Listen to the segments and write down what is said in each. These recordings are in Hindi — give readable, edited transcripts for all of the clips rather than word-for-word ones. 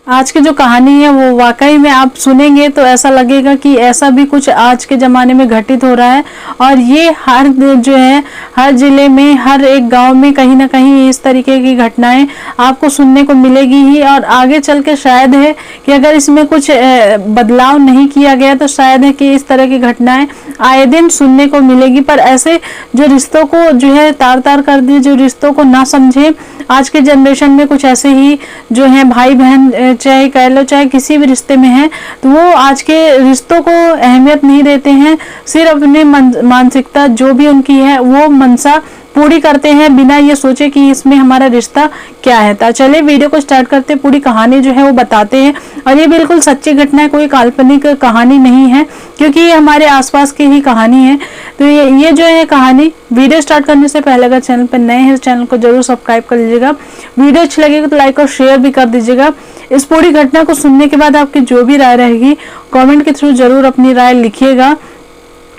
आज की जो कहानी है वो वाकई में आप सुनेंगे तो ऐसा लगेगा कि ऐसा भी कुछ आज के ज़माने में घटित हो रहा है। और ये हर जो है हर ज़िले में, हर एक गांव में कहीं ना कहीं इस तरीके की घटनाएं आपको सुनने को मिलेगी ही। और आगे चल के शायद है कि अगर इसमें कुछ बदलाव नहीं किया गया तो शायद है कि इस तरह की घटनाएं आए दिन सुनने को मिलेगी। पर ऐसे जो रिश्तों को जो है तार तार कर दिए, जो रिश्तों को ना समझे, आज के जनरेशन में कुछ ऐसे ही जो है भाई बहन चाहे कह लो चाहे किसी भी रिश्ते में है, तो वो आज के रिश्तों को अहमियत नहीं देते हैं। सिर्फ अपनी मानसिकता जो भी उनकी है वो मनसा पूरी करते हैं बिना ये सोचे कि इसमें हमारा रिश्ता क्या है। तो चलिए वीडियो को स्टार्ट करते, पूरी कहानी जो है वो बताते हैं। और ये बिल्कुल सच्ची घटना है, कोई काल्पनिक कहानी नहीं है, क्योंकि ये हमारे आसपास की ही कहानी है। तो ये जो है कहानी, वीडियो स्टार्ट करने से पहले अगर चैनल पर नए हैं तो चैनल को जरूर सब्सक्राइब कर लीजिएगा। वीडियो अच्छी लगेगी तो लाइक और शेयर भी कर दीजिएगा। इस पूरी घटना को सुनने के बाद आपकी जो भी राय रहेगी कमेंट के थ्रू जरूर अपनी राय लिखिएगा।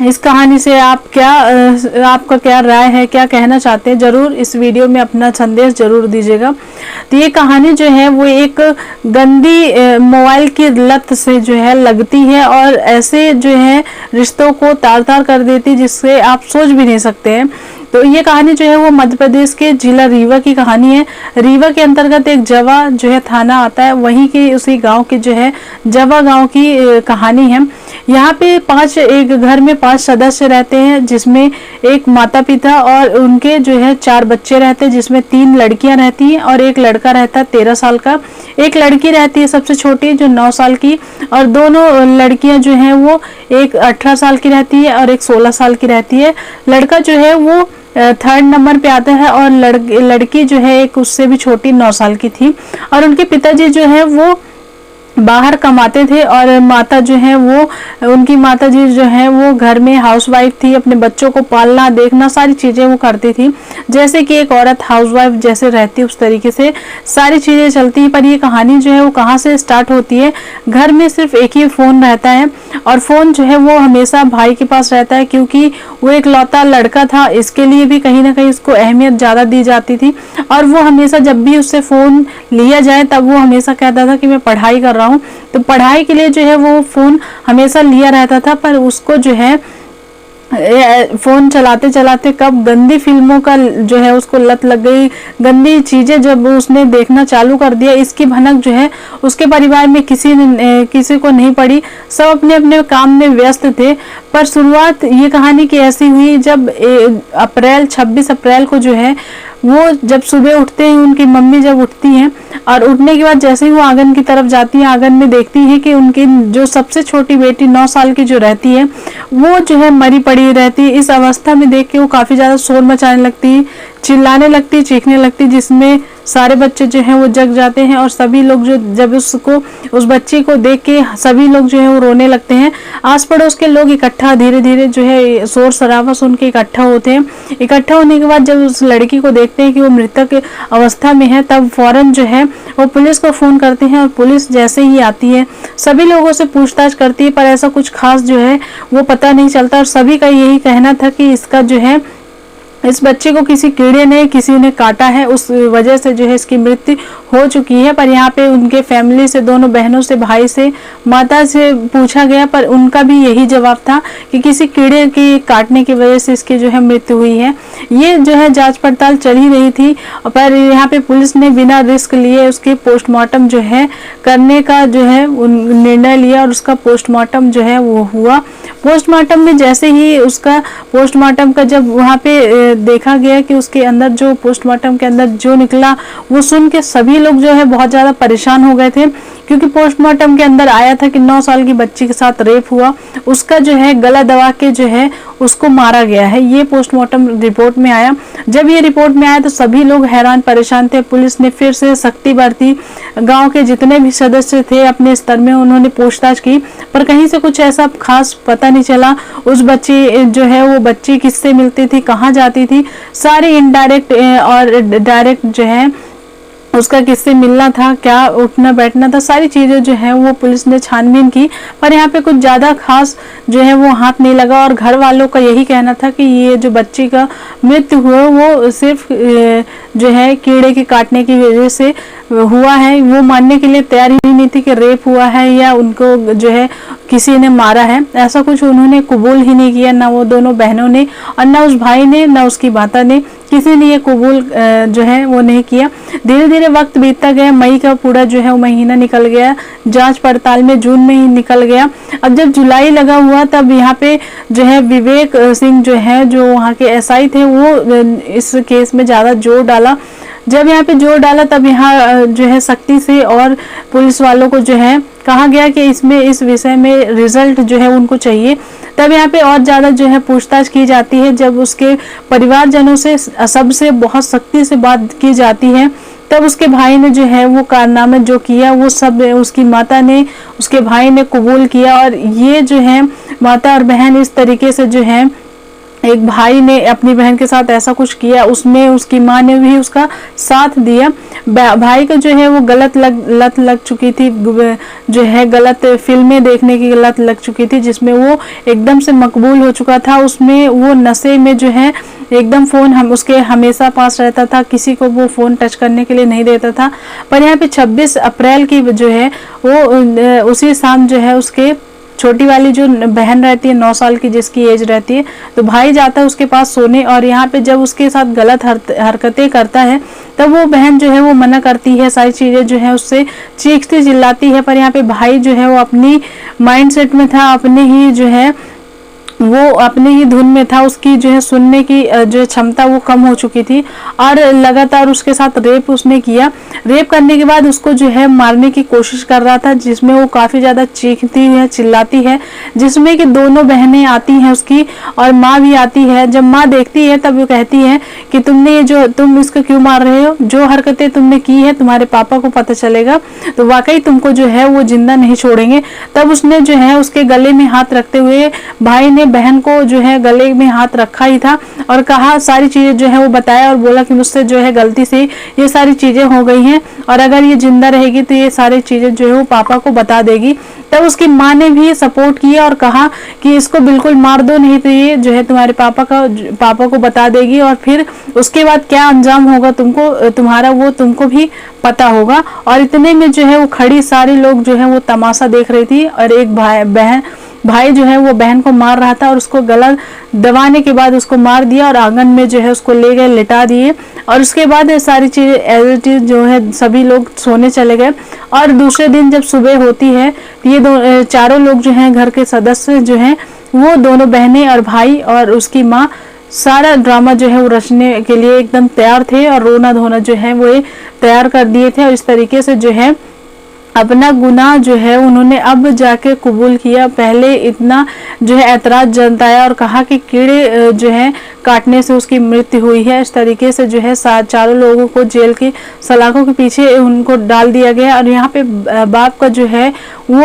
इस कहानी से आपका क्या राय है, क्या कहना चाहते हैं, जरूर इस वीडियो में अपना संदेश जरूर दीजिएगा। तो ये कहानी जो है वो एक गंदी मोबाइल की लत से जो है लगती है और ऐसे जो है रिश्तों को तार तार कर देती है जिससे आप सोच भी नहीं सकते हैं। तो ये कहानी जो है वो मध्य प्रदेश के जिला रीवा की कहानी है। रीवा के अंतर्गत एक जवा जो है थाना आता है, वहीं के उसी गांव की जो है जवा गांव की कहानी है। यहाँ पे एक घर में 5 सदस्य रहते हैं, जिसमें एक माता पिता और उनके जो है 4 बच्चे रहते हैं, जिसमें 3 लड़कियां रहती हैं और एक लड़का रहता है 13 साल का। एक लड़की रहती है सबसे छोटी जो 9 साल की, और दोनों लड़कियां जो है वो एक 18 साल की रहती है और एक 16 साल की रहती है। लड़का जो है वो 3rd नंबर पे आता है और लड़की जो है एक उससे भी छोटी 9 साल की थी। और उनके पिताजी जो है वो बाहर कमाते थे और माता जो है वो उनकी माता जी जो है वो घर में हाउसवाइफ थी, अपने बच्चों को पालना देखना सारी चीज़ें वो करती थी, जैसे कि एक औरत हाउसवाइफ जैसे रहती उस तरीके से सारी चीज़ें चलती हैं। पर ये कहानी जो है वो कहाँ से स्टार्ट होती है, घर में सिर्फ एक ही फ़ोन रहता है और फ़ोन जो है वो हमेशा भाई के पास रहता है, क्योंकि वो एक लौता लड़का था। इसके लिए भी कहीं ना कहीं उसको अहमियत ज़्यादा दी जाती थी और वो हमेशा जब भी उससे फ़ोन लिया जाए तब वो हमेशा कहता था कि मैं पढ़ाई कर रहा हूँ। तो पढ़ाई के लिए जो है वो फोन हमेशा लिया रहता था। पर उसको जो है फोन चलाते चलाते कब गंदी फिल्मों का जो है उसको लत लग गई, गंदी चीजें जब उसने देखना चालू कर दिया, इसकी भनक जो है उसके परिवार में किसी को नहीं पड़ी। सब अपने अपने काम में व्यस्त थे। पर शुरुआत ये कहानी की ऐसी हुई जब 26 अप्रैल को जो है वो जब सुबह उठते हैं, उनकी मम्मी जब उठती हैं और उठने के बाद जैसे ही वो आंगन की तरफ जाती है, आंगन में देखती है कि उनकी जो सबसे छोटी बेटी 9 साल की जो रहती है वो जो है मरी पड़ी रहती है। इस अवस्था में देख के वो काफ़ी ज़्यादा शोर मचाने लगती, चिल्लाने लगती, चीखने लगती, जिसमें सारे बच्चे जो हैं वो जग जाते हैं और सभी लोग जो जब उस बच्ची को देख के सभी लोग जो है वो रोने लगते हैं। आस पड़ोस के लोग इकट्ठा धीरे धीरे जो है शोर शराबा सुन के इकट्ठा होते हैं। इकट्ठा होने के बाद जब उस लड़की को देखते हैं कि वो मृतक अवस्था में है, तब फौरन जो है वो पुलिस को फ़ोन करते हैं और पुलिस जैसे ही आती है सभी लोगों से पूछताछ करती है, पर ऐसा कुछ खास जो है वो पता नहीं चलता। और सभी का यही कहना था कि इसका जो है इस बच्चे को किसी कीड़े ने किसी ने काटा है, उस वजह से जो है इसकी मृत्यु हो चुकी है। पर यहाँ पे उनके फैमिली से, दोनों बहनों से, भाई से, माता से पूछा गया, पर उनका भी यही जवाब था कि किसी कीड़े के काटने की वजह से इसकी जो है मृत्यु हुई है। ये जो है जांच पड़ताल चल ही रही थी, पर यहाँ पे पुलिस ने बिना रिस्क लिए उसके पोस्टमार्टम जो है करने का जो है निर्णय लिया और उसका पोस्टमार्टम जो है वो हुआ। पोस्टमार्टम में जैसे ही उसका पोस्टमार्टम का जब वहाँ पे देखा गया कि उसके अंदर जो पोस्टमार्टम के अंदर जो निकला, वो सुन के सभी लोग जो है बहुत ज़्यादा परेशान हो गए थे, क्योंकि पोस्टमार्टम के अंदर आया था कि 9 साल की बच्ची के साथ रेप हुआ, उसका जो है गला दबा के जो है उसको मारा गया है। ये पोस्टमार्टम रिपोर्ट में आया। जब ये रिपोर्ट में आया तो सभी लोग हैरान परेशान थे। पुलिस ने फिर से सख्ती बरती, गांव के जितने भी सदस्य थे अपने स्तर में उन्होंने पूछताछ की, पर कहीं से कुछ ऐसा खास पता नहीं चला। उस बच्ची जो है वो बच्ची किससे मिलती थी, कहाँ जाती थी, सारी इनडायरेक्ट और डायरेक्ट जो है उसका किससे मिलना था, क्या उठना बैठना था, सारी चीज़ें जो है वो पुलिस ने छानबीन की, पर यहाँ पे कुछ ज़्यादा खास जो है वो हाथ नहीं लगा। और घर वालों का यही कहना था कि ये जो बच्ची का मृत्यु हुआ वो सिर्फ जो है कीड़े के काटने की वजह से हुआ है वो मानने के लिए तैयार ही नहीं थी कि रेप हुआ है या उनको जो है किसी ने मारा है। ऐसा कुछ उन्होंने कबूल ही नहीं किया, ना वो दोनों बहनों ने और ना उस भाई ने, ना उसकी माता ने, किसी ने ये कबूल जो है वो नहीं किया। धीरे धीरे वक्त बीतता गया, मई का पूरा जो है वो महीना निकल गया, जांच पड़ताल में जून में ही निकल गया। अब जब जुलाई लगा हुआ तब यहाँ पे जो है विवेक सिंह जो है, जो वहाँ के एसआई थे, वो इस केस में ज़्यादा जोर डाला। जब यहाँ पे जोर डाला तब यहाँ जो है सख्ती से और पुलिस वालों को जो है कहा गया कि इसमें इस विषय में रिजल्ट जो है उनको चाहिए। तब यहाँ पे और ज़्यादा जो है पूछताछ की जाती है। जब उसके परिवारजनों से सबसे बहुत सख्ती से बात की जाती है, तब उसके भाई ने जो है वो कारनामे जो किया वो सब उसकी माता ने, उसके भाई ने कबूल किया। और ये जो है माता और बहन इस तरीके से जो है, एक भाई ने अपनी बहन के साथ ऐसा कुछ किया, उसमें उसकी माँ ने भी उसका साथ दिया। भाई का जो है वो गलत लत लग चुकी थी, जो है गलत फिल्में देखने की लत लग चुकी थी, जिसमें वो एकदम से मकबूल हो चुका था। उसमें वो नशे में जो है एकदम फ़ोन हम उसके हमेशा पास रहता था, किसी को वो फ़ोन टच करने के लिए नहीं देता था। पर यहाँ पे 26 अप्रैल की जो है वो उसी शाम जो है उसके छोटी वाली जो बहन रहती है 9 साल की, जिसकी एज रहती है, तो भाई जाता है उसके पास सोने। और यहाँ पे जब उसके साथ गलत हरकतें करता है तब वो बहन जो है वो मना करती है, सारी चीज़ें जो है उससे चीखती चिल्लाती है। पर यहाँ पे भाई जो है वो अपनी माइंडसेट में था, अपने ही जो है वो अपने ही धुन में था, उसकी जो है सुनने की जो क्षमता वो कम हो चुकी थी। और लगातार उसके साथ रेप उसने किया। रेप करने के बाद उसको जो है मारने की कोशिश कर रहा था, जिसमें वो काफ़ी ज़्यादा चीखती है, चिल्लाती है, जिसमें कि दोनों बहनें आती हैं उसकी और माँ भी आती है। जब माँ देखती है तब वो कहती है कि तुमने ये जो तुम इसको क्यों मार रहे हो, जो हरकतें तुमने की है तुम्हारे पापा को पता चलेगा तो वाकई तुमको जो है वो जिंदा नहीं छोड़ेंगे। तब उसने जो है उसके गले में हाथ रखते हुए, भाई ने बहन को जो है गले में हाथ रखा ही था और कहा, सारी चीज़ें जो है वो बताया और बोला कि मुझसे जो है गलती से ये सारी चीज़ें हो गई हैं और अगर ये जिंदा रहेगी तो ये सारी चीज़ें जो है वो पापा को बता देगी। तब उसकी माँ ने भी सपोर्ट किया और कहा कि इसको बिल्कुल मार दो, नहीं तो ये जो है तुम्हारे पापा को बता देगी और फिर उसके बाद क्या अंजाम होगा तुमको, तुम्हारा वो तुमको भी पता होगा। और इतने में जो है वो खड़ी सारे लोग जो है वो तमाशा देख रही थी और एक भाई जो है वो बहन को मार रहा था और उसको गला दबाने के बाद उसको मार दिया और आंगन में जो है उसको ले गए, लिटा दिए। और उसके बाद ये सारी चीज़ें एज इट इज जो है सभी लोग सोने चले गए। और दूसरे दिन जब सुबह होती है तो ये चारों लोग जो हैं घर के सदस्य जो हैं, वो दोनों बहनें और भाई और उसकी माँ सारा ड्रामा जो है वो रचने के लिए एकदम तैयार थे और रोना धोना जो है वो तैयार कर दिए थे। और इस तरीके से जो है अपना गुनाह जो है उन्होंने अब जाके कबूल किया। पहले इतना जो है ऐतराज जताया और कहा कि कीड़े जो है काटने से उसकी मृत्यु हुई है। इस तरीके से जो है चारों लोगों को जेल की सलाखों के पीछे उनको डाल दिया गया। और यहाँ पे बाप का जो है वो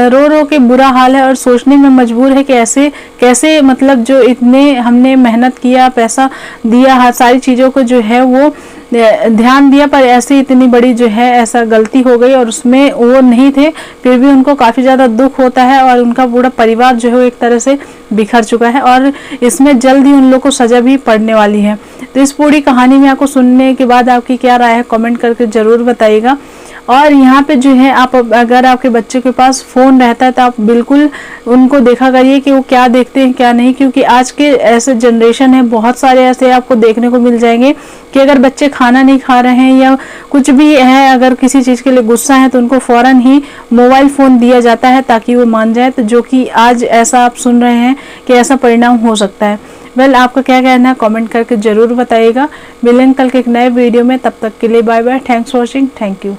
रो रो के बुरा हाल है और सोचने में मजबूर है कि ऐसे कैसे, मतलब जो इतने हमने मेहनत किया, पैसा दिया, सारी चीज़ों को जो है वो ध्यान दिया, पर ऐसे इतनी बड़ी जो है ऐसा गलती हो गई और उसमें वो नहीं थे, फिर भी उनको काफ़ी ज़्यादा दुख होता है और उनका पूरा परिवार जो है एक तरह से बिखर चुका है और इसमें जल्द ही उन लोगों को सज़ा भी पड़ने वाली है। तो इस पूरी कहानी में आपको सुनने के बाद आपकी क्या राय है कमेंट करके ज़रूर बताइएगा। और यहाँ पे जो है आप अगर आपके बच्चे के पास फ़ोन रहता है तो आप बिल्कुल उनको देखा करिए कि वो क्या देखते हैं क्या नहीं, क्योंकि आज के ऐसे जनरेशन है, बहुत सारे ऐसे आपको देखने को मिल जाएंगे कि अगर बच्चे खाना नहीं खा रहे हैं या कुछ भी है, अगर किसी चीज़ के लिए गुस्सा है तो उनको फ़ौरन ही मोबाइल फ़ोन दिया जाता है ताकि वो मान जाए। तो जो कि आज ऐसा आप सुन रहे हैं कि ऐसा परिणाम हो सकता है। वेल, आपका क्या कहना है कमेंट करके ज़रूर बताइएगा। मिलेंगे कल के एक नए वीडियो में, तब तक के लिए bye bye. Thanks for watching. Thank you.